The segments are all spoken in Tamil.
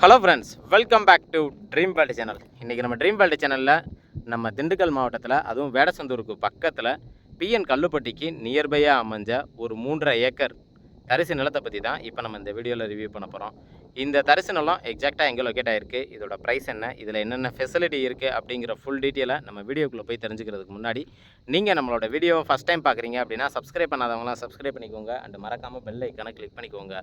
Hello friends, welcome back to dream world channel. இன்றைக்கி நம்ம ட்ரீம் வேர்ல்டு சேனலில் நம்ம திண்டுக்கல் மாவட்டத்தில், அதுவும் வேடசந்தூருக்கு பக்கத்தில் பிஎன் கல்லுப்பட்டிக்கு நியர்பையாக அமைஞ்ச ஒரு 3.5 ஏக்கர் தரிசு நிலத்தை பற்றி தான் இப்போ நம்ம இந்த வீடியோவில் ரிவ்யூ பண்ண போகிறோம். இந்த தரிசு நிலம் எக்ஸாக்டாக எங்கே லொக்கேட் ஆகிருக்கு, இதோட ப்ரைஸ் என்ன, இதில் என்னென்ன ஃபெசிலிட்டி இருக்குது அப்படிங்கிற ஃபுல் டீட்டெயிலை நம்ம வீடியோக்குள்ளே போய் தெரிஞ்சுக்கிறதுக்கு முன்னாடி, நீங்கள் நம்மளோட வீடியோவை ஃபஸ்ட் டைம் பார்க்குறீங்க அப்படின்னா சப்ஸ்கிரைப் பண்ணாதவங்களாம் சப்ஸ்கிரைப் பண்ணிக்கோங்க. அண்ட் மறக்காமல் பெல் ஐக்கானை கிளிக் பண்ணிக்கோங்க.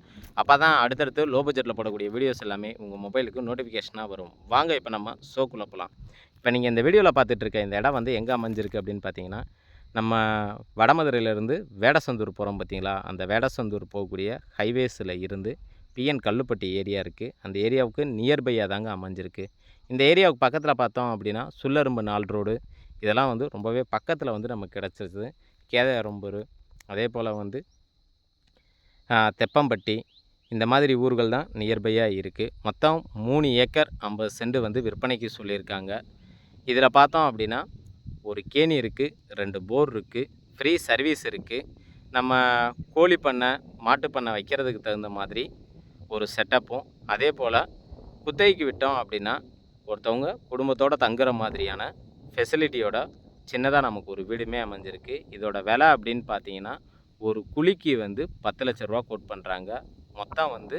அப்போ தான் அடுத்தடுத்து லோ பட்ஜெட்டில் போடக்கூடிய வீடியோஸ் எல்லாமே உங்கள் மொபைலுக்கு நோட்டிஃபிகேஷனாக வரும். வாங்க இப்போ நம்ம ஷோக்குள்ளே போகலாம். இப்போ நீங்கள் இந்த வீடியோவில் பார்த்துட்டு இருக்க இந்த இடம் வந்து எங்கே அமைஞ்சிருக்கு அப்படின்னு பார்த்தீங்கன்னா, நம்ம வடமதுரையிலேருந்து வேடசந்தூர் போகிறோம் பார்த்தீங்களா, அந்த வேடசந்தூர் போகக்கூடிய ஹைவேஸில் இருந்து பிஎன் கல்லுப்பட்டி ஏரியா இருக்குது. அந்த ஏரியாவுக்கு நியர்பையாக தாங்க அமைஞ்சிருக்கு. இந்த ஏரியாவுக்கு பக்கத்தில் பார்த்தோம் அப்படின்னா சுல்லரும்பு 4 ரோடு, இதெல்லாம் வந்து ரொம்பவே பக்கத்தில் வந்து நமக்கு கிடச்சிருது. கேதாரம்பூர், அதே போல் வந்து தெப்பம்பட்டி, இந்த மாதிரி ஊர்கள் தான் நியர்பையாக இருக்குது. மொத்தம் 3 ஏக்கர் 50 சென்ட் வந்து விற்பனைக்கு சொல்லியிருக்காங்க. இதில் பார்த்தோம் அப்படின்னா ஒரு கேணி இருக்குது, 2 போர் இருக்குது, ஃப்ரீ சர்வீஸ் இருக்குது. நம்ம கோழி பண்ணை, மாட்டு பண்ணை வைக்கிறதுக்கு தகுந்த மாதிரி ஒரு செட்டப்பும், அதே போல் குத்தகைக்கு விட்டோம் அப்படின்னா ஒருத்தவங்க குடும்பத்தோடு தங்குற மாதிரியான ஃபெசிலிட்டியோட சின்னதாக நமக்கு ஒரு வீடுமே அமைஞ்சிருக்கு. இதோட விலை அப்படின்னு பார்த்தீங்கன்னா ஒரு குழிக்கு வந்து 10 லட்ச ரூபா கோட் பண்ணுறாங்க. மொத்தம் வந்து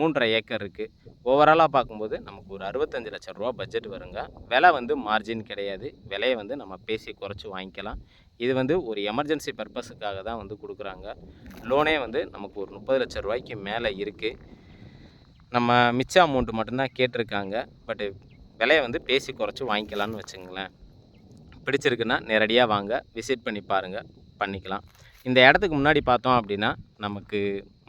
3.5 ஏக்கர் இருக்குது. ஓவராலாக பார்க்கும்போது நமக்கு ஒரு 65 லட்ச ரூபா பட்ஜெட் வருங்க. விலை வந்து மார்ஜின் கிடையாது, விலையை வந்து நம்ம பேசி குறைச்சி வாங்கிக்கலாம். இது வந்து ஒரு எமர்ஜென்சி பர்பஸுக்காக தான் வந்து கொடுக்குறாங்க. லோனே வந்து நமக்கு ஒரு 30 லட்ச ரூபாய்க்கு மேலே இருக்குது. நம்ம மிச்ச அமௌண்ட்டு மட்டும்தான் கேட்டிருக்காங்க. பட்டு விலையை வந்து பேசி குறைச்சி வாங்கிக்கலான்னு வச்சுங்களேன். பிடிச்சிருக்குன்னா நேரடியாக வாங்க, விசிட் பண்ணி பாருங்கள், பண்ணிக்கலாம். இந்த இடத்துக்கு முன்னாடி பார்த்தோம் அப்படின்னா நமக்கு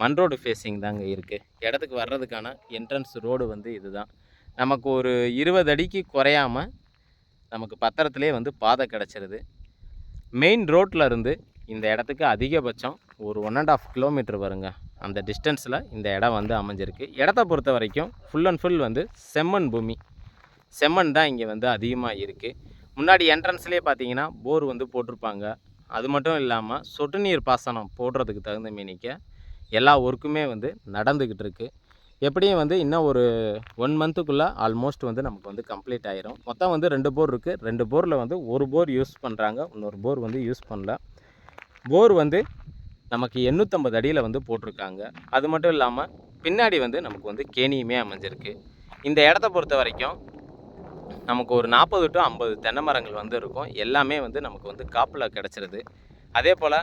மண் ரோடு ஃபேஸிங் தாங்க இருக்குது. இடத்துக்கு வர்றதுக்கான என்ட்ரன்ஸ் ரோடு வந்து இதுதான். நமக்கு ஒரு 20 அடிக்கு குறையாமல் நமக்கு பத்திரத்துலேயே வந்து பாதை கிடச்சிருது. மெயின் ரோட்டில் இருந்து இந்த இடத்துக்கு அதிகபட்சம் ஒரு 1.5 கிலோமீட்டர் வருங்க. அந்த டிஸ்டன்ஸில் இந்த இடம் வந்து அமைஞ்சிருக்கு. இடத்த பொறுத்த வரைக்கும் ஃபுல் அண்ட் ஃபுல் வந்து செம்மண் பூமி, செம்மண் தான் இங்கே வந்து அதிகமாக இருக்குது. முன்னாடி என்ட்ரன்ஸ்லேயே பார்த்தீங்கன்னா போர் வந்து போட்டிருப்பாங்க. அது மட்டும் இல்லாமல் சொட்டு நீர் பாசனம் போடுறதுக்கு தகுந்த மீனிக்க எல்லா ஒர்க்குமே வந்து நடந்துக்கிட்டு இருக்குது. எப்படியும் வந்து இன்னும் ஒரு 1 மந்த்துக்குள்ளே ஆல்மோஸ்ட் வந்து நமக்கு வந்து கம்ப்ளீட் ஆகிரும். மொத்தம் வந்து 2 போர் இருக்குது. 2 போரில் வந்து ஒரு போர் யூஸ் பண்ணுறாங்க, இன்னொரு போர் வந்து யூஸ் பண்ணல. போர் வந்து நமக்கு 850 அடியில் வந்து போட்டிருக்காங்க. அது மட்டும் இல்லாமல் பின்னாடி வந்து நமக்கு வந்து கேணியுமே அமைஞ்சிருக்கு. இந்த இடத்த பொறுத்த வரைக்கும் நமக்கு ஒரு 40 to 50 தென்னை மரங்கள் வந்து இருக்கும். எல்லாமே வந்து நமக்கு வந்து காப்பில் கிடச்சிருது. அதே போல்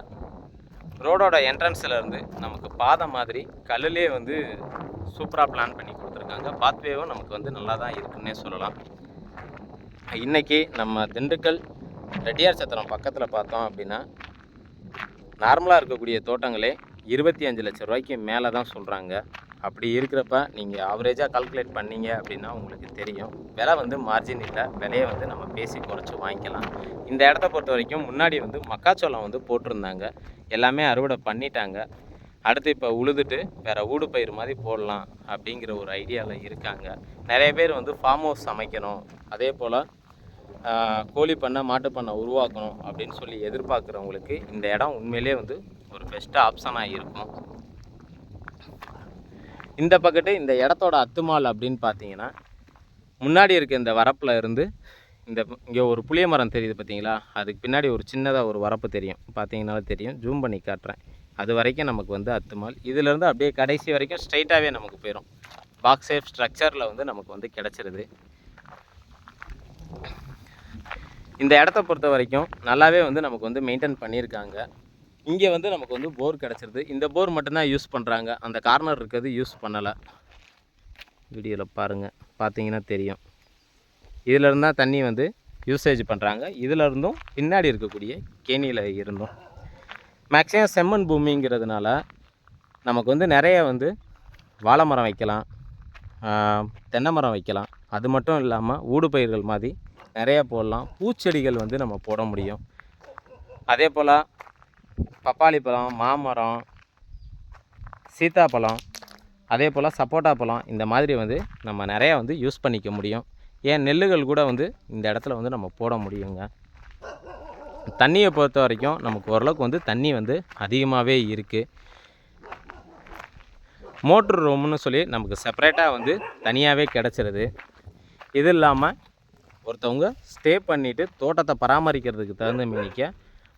ரோடோட என்ட்ரன்ஸில் இருந்து நமக்கு பாதை மாதிரி கல்லுலேயே வந்து சூப்பராக பிளான் பண்ணி கொடுத்துருக்காங்க. பாத்வேவும் நமக்கு வந்து நல்லா தான் இருக்குன்னே சொல்லலாம். இன்றைக்கி நம்ம திண்டுக்கல் ரெட்டியார் சத்திரம் பக்கத்தில் பார்த்தோம் அப்படின்னா நார்மலாக இருக்கக்கூடிய தோட்டங்களே 25 லட்ச ரூபாய்க்கு மேலே தான் சொல்கிறாங்க. அப்படி இருக்கிறப்ப நீங்கள் ஆவரேஜாக கால்குலேட் பண்ணிங்க அப்படின்னா உங்களுக்கு தெரியும், விலை வந்து மார்ஜின் இல்லை, விலையை வந்து நம்ம பேசி குறைச்சி வாங்கிக்கலாம். இந்த இடத்த பொறுத்த வரைக்கும் முன்னாடி வந்து மக்காச்சோளம் வந்து போட்டிருந்தாங்க, எல்லாமே அறுவடை பண்ணிட்டாங்க. அடுத்து இப்போ உழுதுட்டு வேறு ஊடு பயிர் மாதிரி போடலாம் அப்படிங்கிற ஒரு ஐடியாவில் இருக்காங்க. நிறைய பேர் வந்து ஃபார்ம் ஹவுஸ் அமைக்கணும், அதே போல் கோழி பண்ணை, மாட்டு பண்ணை உருவாக்கணும் அப்படின்னு சொல்லி எதிர்பார்க்குறவங்களுக்கு இந்த இடம் உண்மையிலே வந்து ஒரு பெஸ்ட் ஆப்ஷனாக இருக்கும். இந்த பக்கத்து இந்த இடத்தோட அத்துமால் அப்படின்னு பார்த்தீங்கன்னா முன்னாடி இருக்க இந்த வரப்பில் இருந்து இங்கே ஒரு புளிய மரம் தெரியுது பார்த்தீங்களா, அதுக்கு பின்னாடி ஒரு சின்னதாக ஒரு வரப்பு தெரியும், பார்த்தீங்கன்னாலும் தெரியும், ஜூம் பண்ணி காட்டுறேன். அது வரைக்கும் நமக்கு வந்து அத்துமால். இதிலேருந்து அப்படியே கடைசி வரைக்கும் ஸ்ட்ரைட்டாகவே நமக்கு போயிடும். பாக்ஸ் ஷேப் ஸ்ட்ரக்சரில் வந்து நமக்கு வந்து கிடச்சிருது. இந்த இடத்த பொறுத்த வரைக்கும் நல்லாவே வந்து நமக்கு வந்து மெயின்டைன் பண்ணியிருக்காங்க. இங்கே வந்து நமக்கு வந்து போர் கிடச்சிருது. இந்த போர் மட்டும்தான் யூஸ் பண்ணுறாங்க, அந்த கார்னர் இருக்கிறது யூஸ் பண்ணலை. வீடியோவில் பாருங்கள், பார்த்தீங்கன்னா தெரியும். இதிலருந்து தான் தண்ணி வந்து யூசேஜ் பண்ணுறாங்க. இதில் இருந்தும் பின்னாடி இருக்கக்கூடிய கேணியில் இருந்தும் மேக்ஸிமம் செம்மண் பூமிங்கிறதுனால நமக்கு வந்து நிறைய வந்து வாழை மரம் வைக்கலாம், தென்னை மரம் வைக்கலாம். அது மட்டும் இல்லாமல் ஊடு பயிர்கள் மாதிரி நிறையா போடலாம். பூச்செடிகள் வந்து நம்ம போட முடியும். அதே போல் பப்பாளி பழம், மாமரம், சீத்தாப்பழம், அதே போல் சப்போட்டா பழம், இந்த மாதிரி வந்து நம்ம நிறையா வந்து யூஸ் பண்ணிக்க முடியும். ஏன் நெல்லுகள் கூட வந்து இந்த இடத்துல வந்து நம்ம போட முடியுங்க. தண்ணியை பொறுத்த வரைக்கும் நமக்கு ஓரளவுக்கு வந்து தண்ணி வந்து அதிகமாகவே இருக்குது. மோட்ரு ரூம்னு சொல்லி நமக்கு செப்பரேட்டாக வந்து தனியாகவே கிடச்சிருது. இது இல்லாமல் ஒருத்தவங்க ஸ்டே பண்ணிவிட்டு தோட்டத்தை பராமரிக்கிறதுக்கு தகுந்த மேனிக்க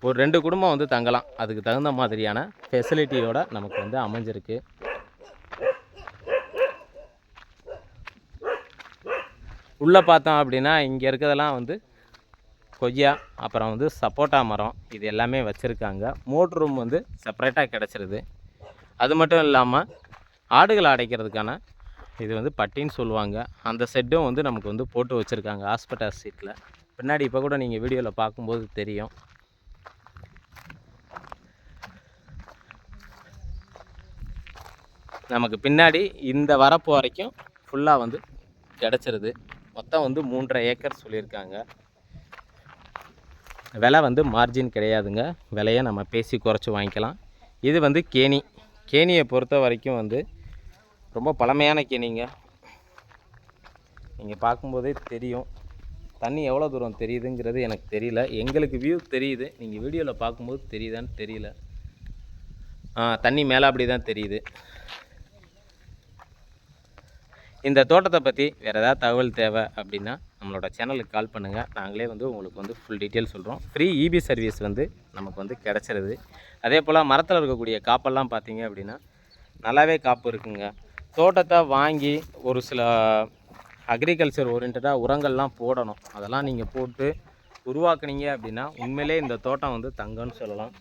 ஒரு 2 குடும்பம் வந்து தங்கலாம். அதுக்கு தகுந்த மாதிரியான ஃபெசிலிட்டியோடு நமக்கு வந்து அமைஞ்சிருக்கு. உள்ளே பார்த்தோம் அப்படின்னா இங்கே இருக்கிறதெல்லாம் வந்து கொய்யா, அப்புறம் வந்து சப்போட்டா மரம், இது எல்லாமே வச்சுருக்காங்க. மோட்ரு ரூம் வந்து செப்பரேட்டாக கிடச்சிருது. அது மட்டும் இல்லாமல் ஆடுகளை அடைக்கிறதுக்கான இது வந்து பட்டின்னு சொல்லுவாங்க. அந்த செட்டும் வந்து நமக்கு வந்து போட்டு வச்சுருக்காங்க ஹாஸ்பிட்டல் சீட்டில். பின்னாடி இப்போ கூட நீங்கள் வீடியோவில் பார்க்கும்போது தெரியும். நமக்கு பின்னாடி இந்த வரப்பு வரைக்கும் ஃபுல்லாக வந்து கிடச்சிருது. மொத்தம் வந்து 3.5 ஏக்கர் சொல்லியிருக்காங்க. விலை வந்து மார்ஜின் கிடையாதுங்க. விலையை நம்ம பேசி குறைச்சி வாங்கிக்கலாம். இது வந்து கேணி. கேணியை பொறுத்த வரைக்கும் வந்து ரொம்ப பழமையான கேணிங்க. நீங்கள் பார்க்கும்போதே தெரியும். தண்ணி எவ்வளோ தூரம் தெரியுதுங்கிறது எனக்கு தெரியல. எங்களுக்கு வியூ தெரியுது. நீங்கள் வீடியோவில் பார்க்கும்போது தெரியுதான்னு தெரியல. தண்ணி மேலே அப்படி தான் தெரியுது. இந்த தோட்டத்தை பற்றி வேறு ஏதாவது தகவல் தேவை அப்படின்னா நம்மளோட சேனலுக்கு கால் பண்ணுங்கள். நாங்களே வந்து உங்களுக்கு வந்து ஃபுல் டீட்டெயில் சொல்கிறோம். ஃப்ரீ இபி சர்வீஸ் வந்து நமக்கு வந்து கிடச்சிருது. அதே போல் மரத்தில் இருக்கக்கூடிய காப்பெல்லாம் பார்த்தீங்க அப்படின்னா நல்லாவே காப்பு இருக்குங்க. தோட்டத்தை வாங்கி ஒரு சில அக்ரிகல்ச்சர் ஓரியன்டாக உரங்கள்லாம் போடணும். அதெல்லாம் நீங்கள் போட்டு உருவாக்குனீங்க அப்படின்னா உண்மையிலே இந்த தோட்டம் வந்து தங்கன்னு சொல்லலாம்.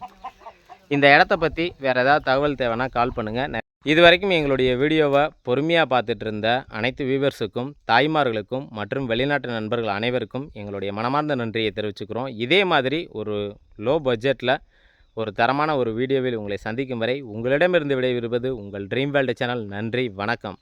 இந்த இடத்த பற்றி வேறு ஏதாவது தகவல் தேவைன்னா கால் பண்ணுங்கள். இது வரைக்கும் எங்களுடைய வீடியோவை பொறுமையாக பார்த்துட்டு இருந்த அனைத்து வியூவர்ஸுக்கும், தாய்மார்களுக்கும் மற்றும் வெளிநாட்டு நண்பர்கள் அனைவருக்கும் எங்களுடைய மனமார்ந்த நன்றியை தெரிவிச்சுக்கிறோம். இதே மாதிரி ஒரு லோ பட்ஜெட்டில் ஒரு தரமான ஒரு வீடியோவில் உங்களை சந்திக்கும் வரை உங்களிடமிருந்து விடைபெறுவது உங்கள் ட்ரீம் வேர்ல்டு சேனல். நன்றி, வணக்கம்.